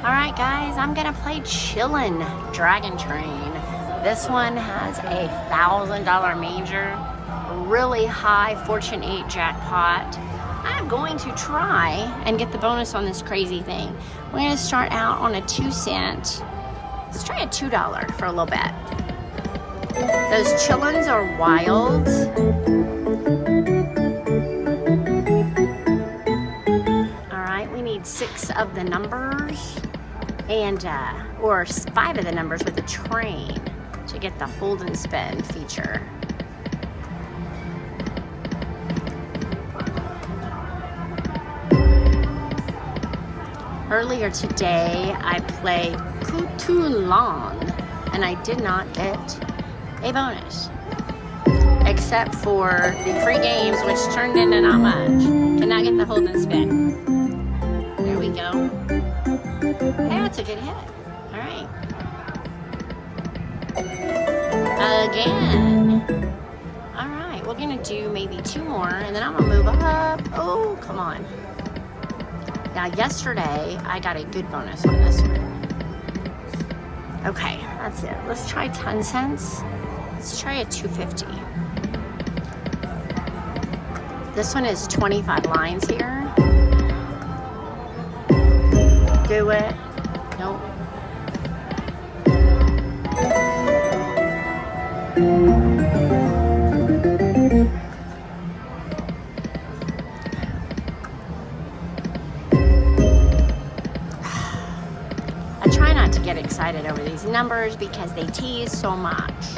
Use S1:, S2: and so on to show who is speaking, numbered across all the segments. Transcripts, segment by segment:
S1: Alright guys, I'm gonna play Chillin' Dragon Train. This one has a $1,000 major, really high Fortune 8 jackpot. I'm going to try and get the bonus on this crazy thing. We're gonna start out on a 2-cent. Let's try a $2 for a little bit. Those chillins are wild. Alright, we need 6 of the numbers. And or 5 of the numbers with a train to get the hold and spin feature. Earlier today I played Kutulon and I did not get a bonus except for the free games, which turned into not much. Cannot get the hold and spin. There we go. Hey, that's a good hit. All right. Again. All right, we're gonna do maybe 2 more and then I'm gonna move up. Oh, come on. Now, yesterday, I got a good bonus on this one. Okay, that's it. Let's try 10 cents. Let's try a 250. This one is 25 lines here. Do it. Nope. I try not to get excited over these numbers because they tease so much.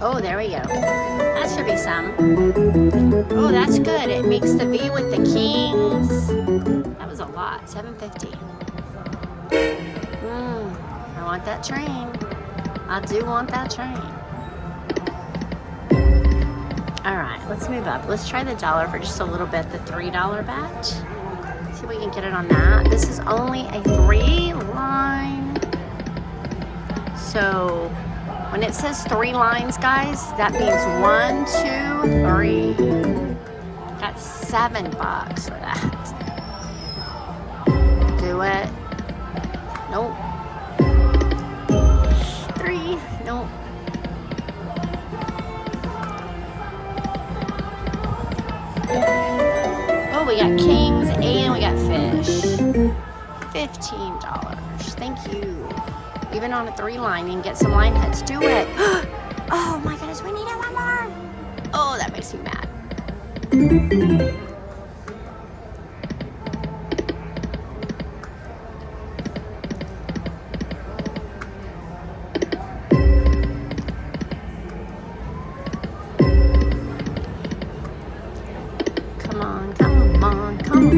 S1: Oh, there we go. That should be some. Oh, that's good. It makes the V with the kings. That was a lot. 750. I want that train. I do want that train. All right, let's move up. Let's try the dollar for just a little bit. The $3 bet. See if we can get it on that. This is only a 3-line. So when it says 3 lines, guys, that means 1, 2, 3. Got $7 for that. Do it. Nope. 3. Nope. Oh, we got kings and we got fish. $15. Thank you. Even on a 3-line, you can get some line hits. Do it. Oh my goodness, we need it one more. Oh, that makes me mad. Come on, come on, come on.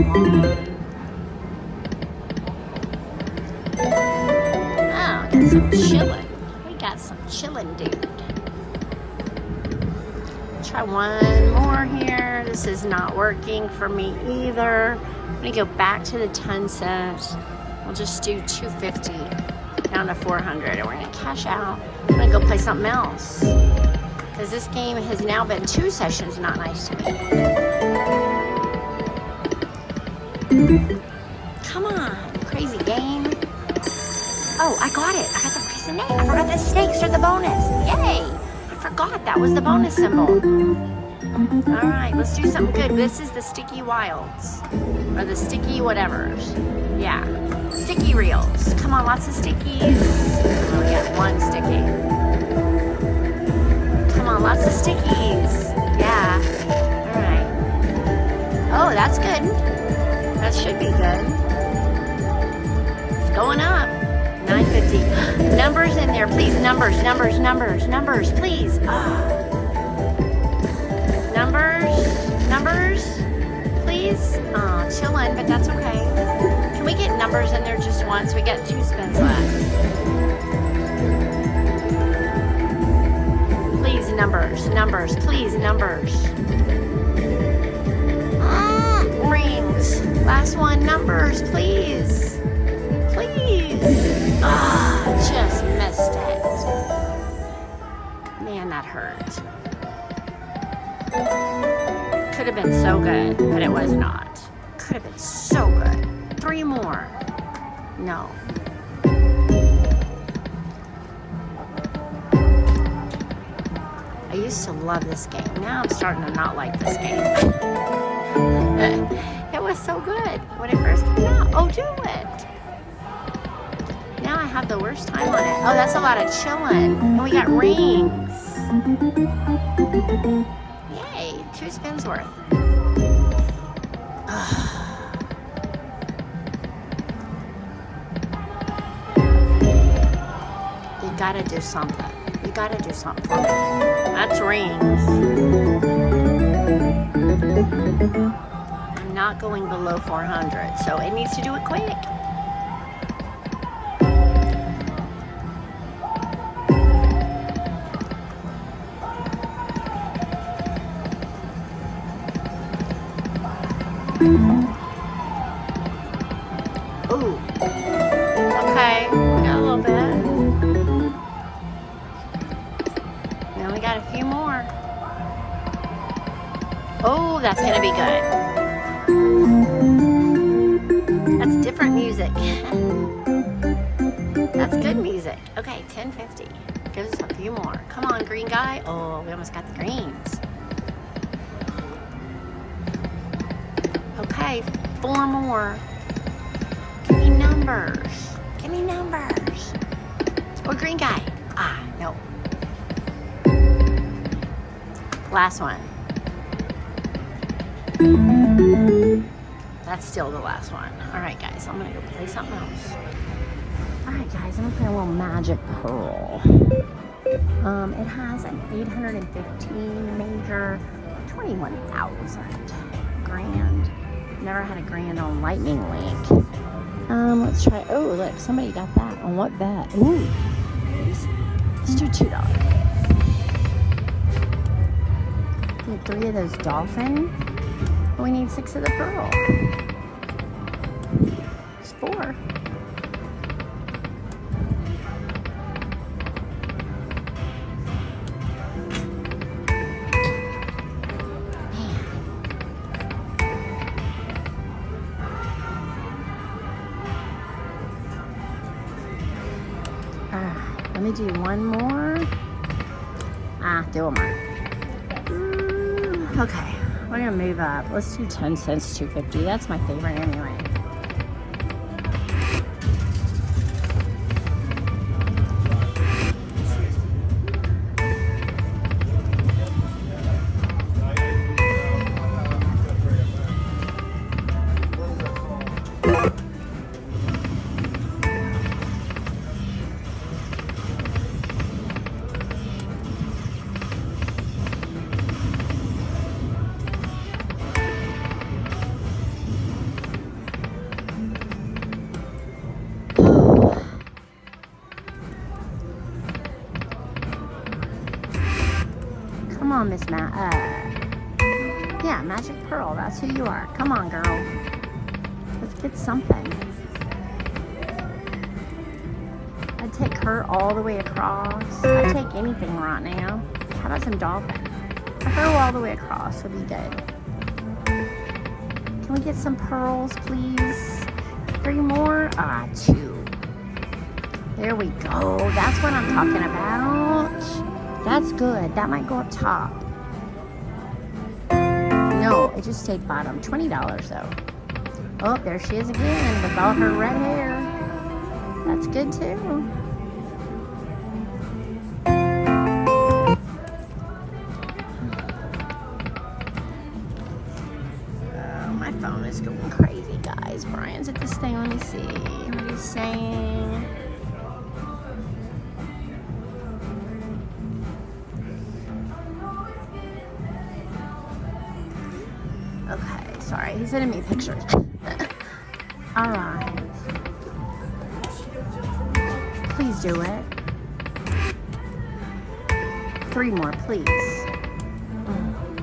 S1: Some chillin'. We got some chillin', dude. Try one more here. This is not working for me either. I'm gonna go back to the 10 cents. We'll just do 250 down to 400 and we're gonna cash out. I'm gonna go play something else because this game has now been 2 sessions not nice to me. Come on, crazy game. Oh, I got it. I got the reason name. I forgot the snakes are the bonus. Yay! I forgot that was the bonus symbol. All right, let's do something good. This is the sticky wilds. Or the sticky whatevers. Yeah. Sticky reels. Come on, lots of stickies. Oh, we got 1 sticky. Come on, lots of stickies. Yeah. All right. Oh, that's good. That should be good. It's going up. 950. Numbers in there, please. Numbers, numbers, numbers, numbers, please. Numbers, please. Chillin', but that's okay. Can we get numbers in there just once? We got 2 spins left. Please, numbers, numbers, please, numbers. Rings. Last one, numbers, please. Please. Just missed it. Man, that hurt. Could have have been so good, but it was not. Could have been so good. 3 more. No. I used to love this game. Now I'm starting to not like this game. It was so good when it first came out. Oh, do it. Now I have the worst time on it. Oh, that's a lot of chilling. Oh, we got rings. Yay, 2 spins worth. You gotta do something. You gotta do something for me. That's rings. I'm not going below 400, so it needs to do it quick. Ooh. Okay, we got a little bit. Now we got a few more. Oh, that's gonna be good. That's different music. That's good music. Okay, 10.50. Give us a few more. Come on, green guy. Oh, we almost got the greens. Okay, 4 more. Give me numbers. Give me numbers. Or green guy. Ah, no. Last one. That's still the last one. All right, guys, I'm gonna go play something else. All right, guys, I'm gonna play a little Magic Pearl. It has an 815 major, 21,000 grand. Never had a grand on Lightning Link. Let's try. Oh, look, somebody got that. On what bet? Ooh, let's do $2. Need 3 of those dolphin. We need 6 of the pearl. It's 4. Let me do one more. Do one more. Okay, we're gonna move up. Let's do 10 cents, 250. That's my favorite anyway. Come on, Miss yeah, Magic Pearl, that's who you are. Come on, girl. Let's get something. I'd take her all the way across. I'd take anything right now. How about some dolphin? Her all the way across would be good. Can we get some pearls, please? 3 more? 2. There we go. That's what I'm talking about. That's good. That might go up top. No, it just stayed bottom. $20 though. Oh, there she is again with all her red hair. That's good too. Oh, my phone is going crazy, guys. Brian's at this thing. Let me see what he's saying. Okay, sorry, he's sending me pictures. All right. Please do it. 3 more, please.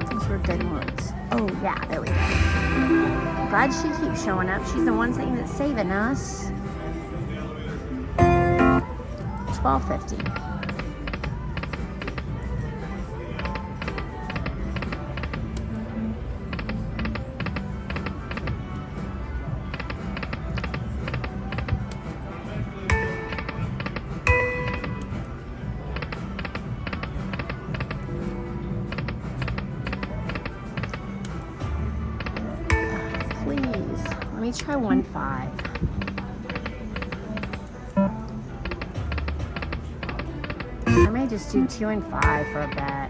S1: These were good ones. Oh, yeah, there we go. Glad she keeps showing up. She's the one saying that's saving us. $12.50. me try 1.5. I may just do 2 and 5 for a bet.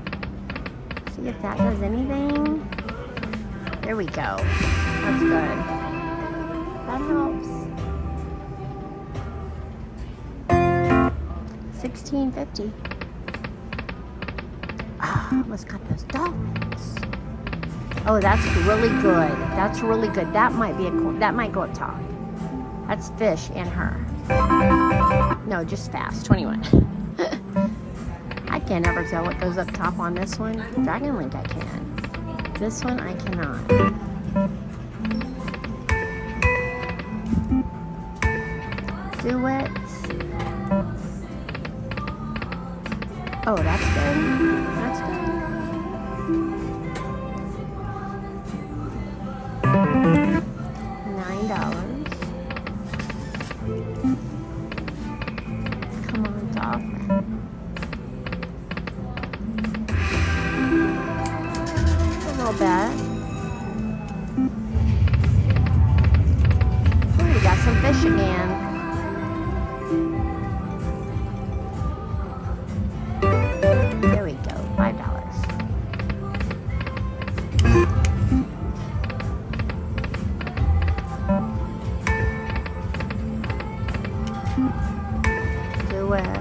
S1: See if that does anything. There we go. That's good. That helps. 16.50. Ah, almost got those dolphins. Oh, that's really good. That's really good. That might be that might go up top. That's fish and her. No, just fast. 21. I can't ever tell what goes up top on this one. Dragon Link I can. This one I cannot. Do it. Oh, that's good. That's good. $9. Come on, dolphin. A little bit. Oh, we got some fish again. There we go, $5. Do it.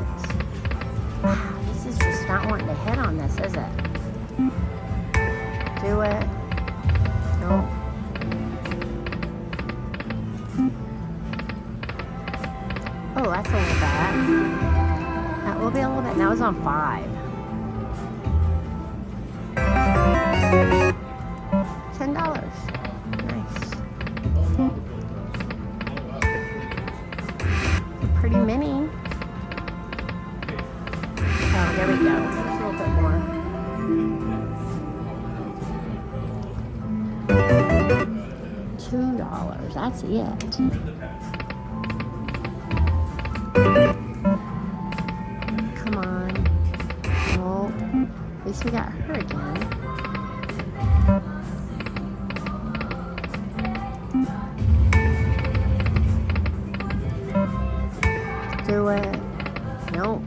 S1: Wow, this is just not wanting to hit on this, is it? Do it. Nope. Oh, that's a little bad. That will be a little bit. That was on 5. $10. Nice. Pretty mini. Oh, there we go. Just a little bit more. $2. That's it. Come on. Oh, at least we got her again. Do it. Nope.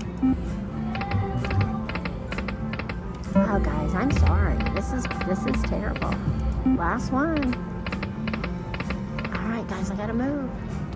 S1: Wow, guys, I'm sorry. This is terrible. Last one. All right, guys, I gotta move.